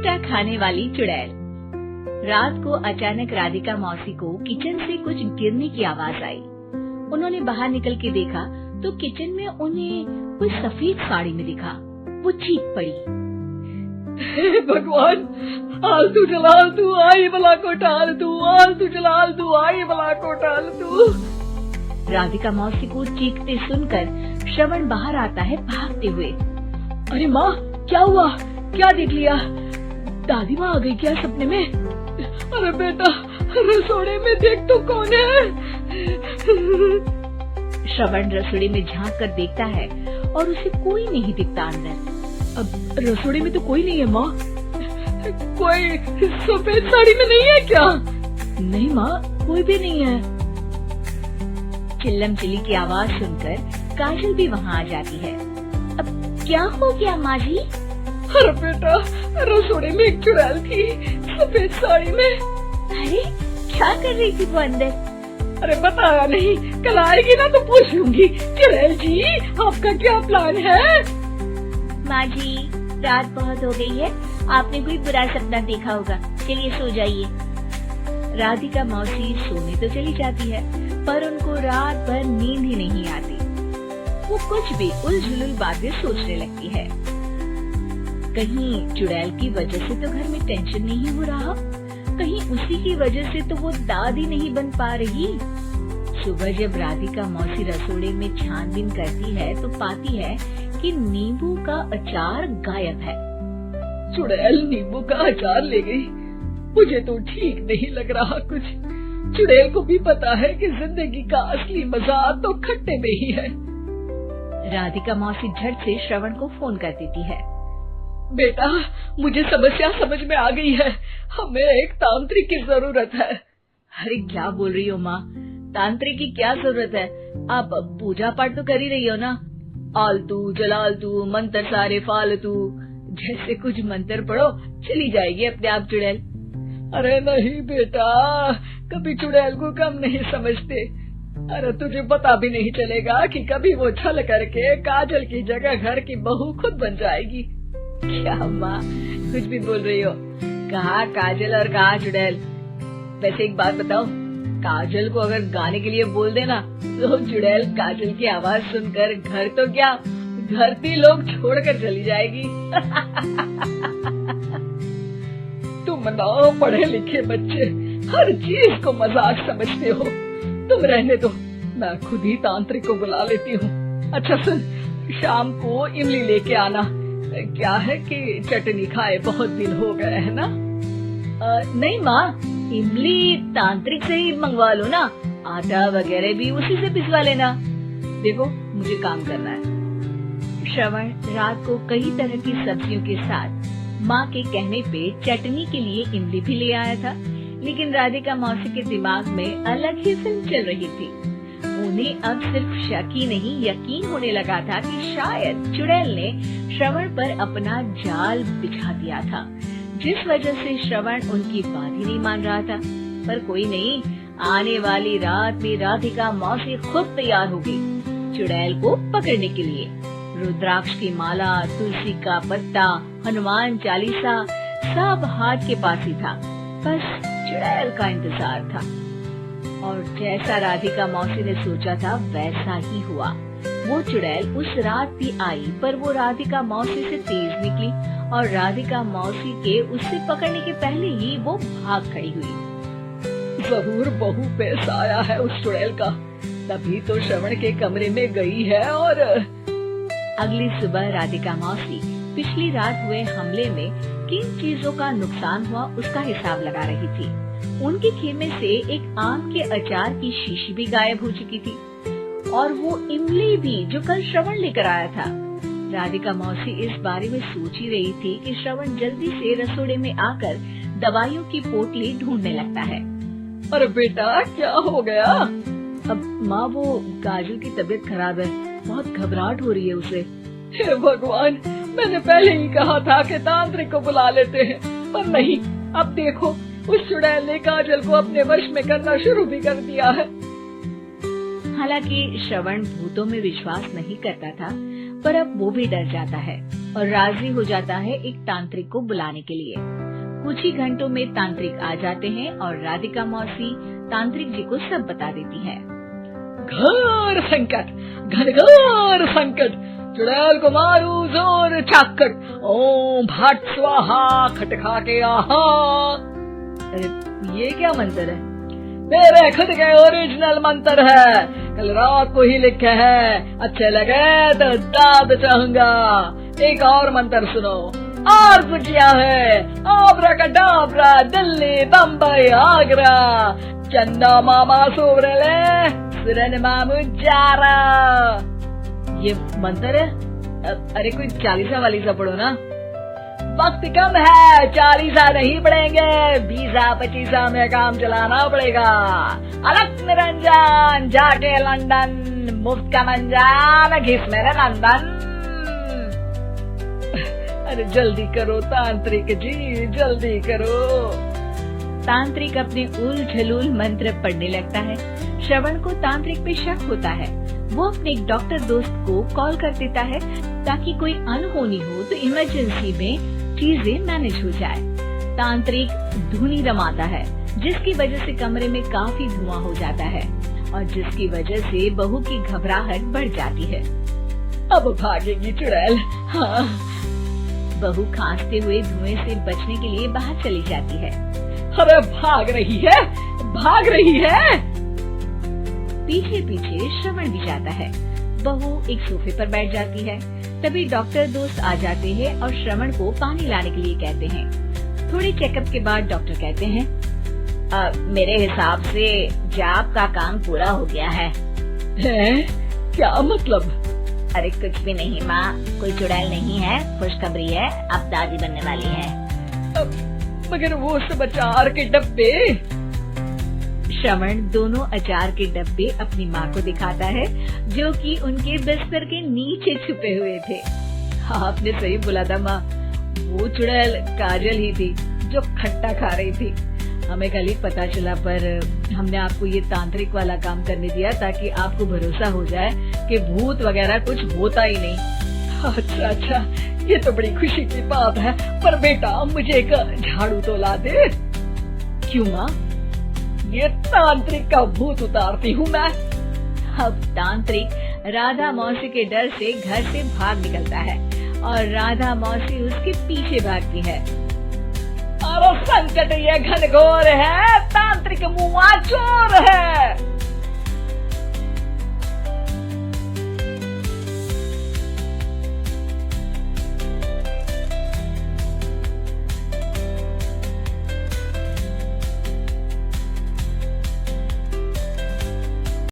चिमटा खाने वाली चुड़ैल। रात को अचानक राधिका मौसी को किचन से कुछ गिरने की आवाज आई। उन्होंने बाहर निकल के देखा तो किचन में उन्हें कोई सफेद साड़ी में दिखा। वो चीख पड़ी, हे भगवान, आलतू जलाल तू आई बला को टाल तू, आलतू जलाल तू आई बला को टाल तू। राधिका मौसी को चीखते सुनकर श्रवण बाहर आता है भागते हुए। अरे माँ, क्या हुआ? क्या देख लिया? दादी माँ आ गई क्या सपने में? अरे बेटा, रसोड़े में देख तो कौन है? श्रवण रसोड़ी में झांक कर देखता है और उसे कोई नहीं दिखता अंदर। अब रसोड़ी में तो कोई नहीं है माँ। कोई सफेद साड़ी में नहीं है क्या? नहीं माँ, कोई भी नहीं है। चिल्लम चिल्ली की आवाज सुनकर काजल भी वहाँ आ जाती है। अब क्या हो गया माँ जी? अरे बेटा, रसोड़े में एक चुड़ैल थी सफेद साड़ी में। अरे क्या कर रही थी वो अंदर? अरे बताया नहीं, कल आएगी ना तो पूछ लूंगी। चुड़ैल जी, आपका क्या प्लान है? माँ जी, रात बहुत हो गई है, आपने कोई बुरा सपना देखा होगा, चलिए सो जाइए। राधिका मौसी सोने तो चली जाती है पर उनको रात भर नींद ही नहीं आती। वो कुछ भी उलझुल बातें सोचने लगती है। कहीं चुड़ैल की वजह से तो घर में टेंशन नहीं हो रहा, कहीं उसी की वजह से तो वो दादी नहीं बन पा रही। सुबह जब राधिका मौसी रसोड़े में छानबीन करती है तो पाती है कि नींबू का अचार गायब है। चुड़ैल नींबू का अचार ले गई, मुझे तो ठीक नहीं लग रहा कुछ। चुड़ैल को भी पता है कि जिंदगी का असली मजा तो खट्टे में ही है। राधिका मौसी झट से श्रवण को फोन कर देती है। बेटा, मुझे समस्या समझ में आ गई है, हमें एक तांत्रिक की जरूरत है। अरे क्या बोल रही हो माँ, तांत्रिक की क्या जरूरत है? आप पूजा पाठ तो कर ही रही हो ना। आलतू जलालतू मंत्र सारे फालतू जैसे कुछ मंत्र पढ़ो, चली जाएगी अपने आप चुड़ैल। अरे नहीं बेटा, कभी चुड़ैल को कम नहीं समझते। अरे तुझे पता भी नहीं चलेगा कि कभी वो छल करके काजल की जगह घर की बहू खुद बन जाएगी। क्या माँ, कुछ भी बोल रही हो? कहाँ काजल और कहाँ चुड़ैल? वैसे एक बात बताओ, काजल को अगर गाने के लिए बोल देना तो चुड़ैल काजल की आवाज सुनकर घर तो क्या धरती लोग छोड़कर चली जाएगी। तुम ना पढ़े लिखे बच्चे हर चीज को मजाक समझते हो। तुम रहने दो, मैं खुद ही तांत्रिक को बुला लेती हूँ। अच्छा सुन, शाम को इमली लेके आना। क्या है कि चटनी खाए बहुत दिन हो गए है ना? नहीं माँ, इमली तांत्रिक से ही मंगवा लो ना, आटा वगैरह भी उसी से पिसवा लेना। देखो मुझे काम करना है। श्रवण रात को कई तरह की सब्जियों के साथ माँ के कहने पे चटनी के लिए इमली भी ले आया था, लेकिन राधिका मौसी के दिमाग में अलग ही फिल्म चल रही थी। उन्हें अब सिर्फ शक ही नहीं यकीन होने लगा था कि शायद चुड़ैल ने श्रवण पर अपना जाल बिछा दिया था, जिस वजह से श्रवण उनकी बात ही नहीं मान रहा था। पर कोई नहीं, आने वाली रात में राधिका मौसी खुद तैयार हो गई चुड़ैल को पकड़ने के लिए। रुद्राक्ष की माला, तुलसी का पत्ता, हनुमान चालीसा सब हाथ के पास ही था, बस चुड़ैल का इंतजार था। और जैसा राधिका मौसी ने सोचा था वैसा ही हुआ। वो चुड़ैल उस रात भी आई, पर वो राधिका मौसी से तेज निकली और राधिका मौसी के उससे पकड़ने के पहले ही वो भाग खड़ी हुई। जरूर बहू पे साया है उस चुड़ैल का, तभी तो श्रवण के कमरे में गई है। और अगली सुबह राधिका मौसी पिछली रात हुए हमले में किन चीजों का नुकसान हुआ उसका हिसाब लगा रही थी। उनके खेमे से एक आम के अचार की शीशी भी गायब हो चुकी थी और वो इमली भी जो कल श्रवण लेकर आया था। राधिका मौसी इस बारे में सोच ही रही थी कि श्रवण जल्दी से रसोड़े में आकर दवाइयों की पोटली ढूंढने लगता है। अरे बेटा, क्या हो गया? अब माँ, वो काजल की तबीयत खराब है, बहुत घबराहट हो रही है उसे। हे भगवान, मैंने पहले ही कहा था कि तांत्रिक को बुला लेते हैं, पर नहीं। अब देखो, उस चुड़ैल ने काजल को अपने वश में करना शुरू भी कर दिया है। हालांकि श्रवण भूतों में विश्वास नहीं करता था, पर अब वो भी डर जाता है। और राजी हो जाता है एक तांत्रिक को बुलाने के लिए। कुछ ही घंटों में तांत्रिक आ जाते हैं और राधिका मौसी तांत्रिक जी को सब बता देती है। घोर संकट, घनघोर संकट, चुड़ैल को मारू जोर चाकट, ओम भट स्वाहा खटखा के आहा। अरे ये क्या मंत्र है? मेरे खुद के ओरिजिनल मंत्र है, कल रात को ही लिखे हैं, अच्छे लगे तो दाद चाहूंगा। एक और मंत्र सुनो, अर्ज किया है, आबरा का डाबरा, दिल्ली बम्बई आगरा, चंदा मामा सोबरले सुरन मामू जारा। ये मंत्र है? अरे कोई 40 वाली सा पढ़ो ना। वक्त कम है, 40 नहीं पड़ेंगे, 20-25 में काम चलाना पड़ेगा। अलग निरंजन जाके लंदन, मुफ्त का मंजान घिस मेरे नंदन। अरे जल्दी करो तांत्रिक जी, जल्दी करो। तांत्रिक अपने उल झलूल मंत्र पढ़ने लगता है। श्रवण को तांत्रिक पे शक होता है। वो अपने एक डॉक्टर दोस्त को कॉल कर देता है ताकि कोई अनहोनी हो तो इमरजेंसी में चीजें मैनेज हो जाए। तांत्रिक धुनी रमाता है, जिसकी वजह से कमरे में काफी धुआं हो जाता है और जिसकी वजह से बहू की घबराहट बढ़ जाती है। अब भागेगी चुड़ैल। हाँ। बहू खांसते हुए धुएं से बचने के लिए बाहर चली जाती है। अरे भाग रही है, भाग रही है। पीछे पीछे श्रवण भी जाता है। बहू एक सोफे पर बैठ जाती है। तभी डॉक्टर दोस्त आ जाते हैं और श्रवण को पानी लाने के लिए कहते हैं। थोड़े चेकअप के बाद डॉक्टर कहते हैं, मेरे हिसाब से जाप का काम पूरा हो गया है। क्या मतलब? अरे कुछ भी नहीं माँ, कोई चुड़ैल नहीं है, खुशखबरी है, अब दादी बनने वाली है। मगर वो सब अचार के डब्बे। श्रवण दोनों अचार के डब्बे अपनी माँ को दिखाता है, जो कि उनके बिस्तर के नीचे छुपे हुए थे। आपने सही बोला था माँ, वो चुड़ैल काजल ही थी जो खट्टा खा रही थी। हमें कल ही पता चला, पर हमने आपको ये तांत्रिक वाला काम करने दिया ताकि आपको भरोसा हो जाए कि भूत वगैरह कुछ होता ही नहीं। अच्छा अच्छा, ये तो बड़ी खुशी की बात है, पर बेटा मुझे एक झाड़ू तो ला दे। क्यों माँ? ये तांत्रिक का भूत उतारती हूँ मैं। अब तांत्रिक राधा मौसी के डर से घर से भाग निकलता है और राधा मौसी उसके पीछे भागती है। अरे संकट ये घनघोर है, तांत्रिक मुआ चोर है।